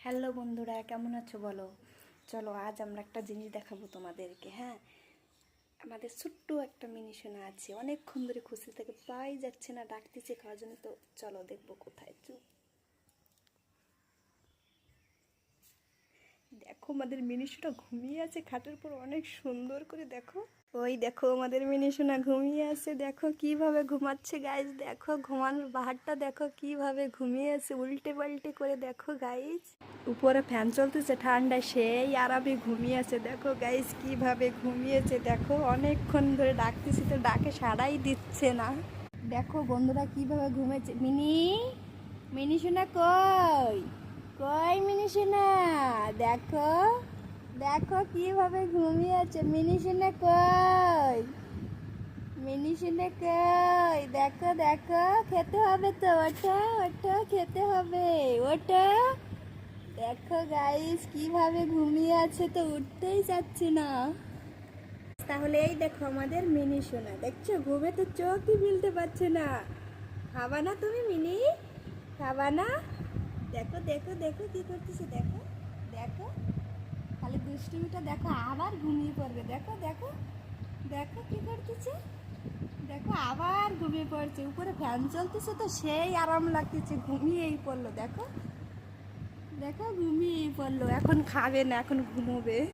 Hello বন্ধুরা, কেমন আছো বলো? চলো আজ আমরা একটা জিনিস দেখাবো তোমাদেরকে। হ্যাঁ, আমাদের ছোট্ট একটা মিনি সোনা আছে, অনেকক্ষণ ধরে খুঁজতে থেকে পাই যাচ্ছে না, ডাকতেছে খাওয়ার জন্য। তো চলো দেখবো কোথায়। দেখো আমাদের মিনি সোনা ঘুমিয়ে আছে খাটের উপর, অনেক সুন্দর করে দেখো। ওই দেখো আমাদের মিনি সোনা ঘুমিয়ে আছে, দেখো কিভাবে ঘুমাচ্ছে গাইজ। দেখো ঘুমানোর বাহারটা দেখো, কিভাবে ঘুমিয়ে আছে উল্টে পাল্টে করে। দেখো গাইজ, উপরে ফ্যান চলতেছে ঠান্ডায়, সেই আরামে ঘুমিয়ে আছে। দেখো গাইজ কিভাবে ঘুমিয়েছে, দেখো অনেকক্ষণ ধরে ডাকতেছি তো ডাকে সাড়াই দিচ্ছে না। দেখো বন্ধুরা কিভাবে ঘুমিয়েছে। মিনি মিনি সোনা কই, কই মিনি সোনা, দেখো দেখো কিভাবে ঘুমিয়ে আছে। মিনি সোনা কই, মিনি সোনা কই, দেখো দেখো, খেতে হবে তো, ওঠো ওঠো, খেতে হবে, ওঠো। দেখো গাইস কিভাবে ঘুমিয়ে আছে, তো উঠতেই যাচ্ছে না। তাহলে এই দেখো আমাদের মিনি সোনা, দেখছো ঘুমে তো চোখই মিলতে পারছে না। খাবা না তুমি মিনি, খাবা না? দেখো দেখো দেখো কি করতেছে, দেখো দেখো, খালি দুষ্টুমিটা দেখো, আবার ঘুমিয়ে পড়বে। দেখো দেখো দেখো কি করতেছে, দেখো আবার ঘুমিয়ে পড়ছে। উপরে ফ্যান চলতেছে তো সেই আরাম লাগতেছে, ঘুমিয়েই পড়লো। দেখো দেখো ঘুমিয়েই পড়লো, এখন খাবে না, এখন ঘুমোবে।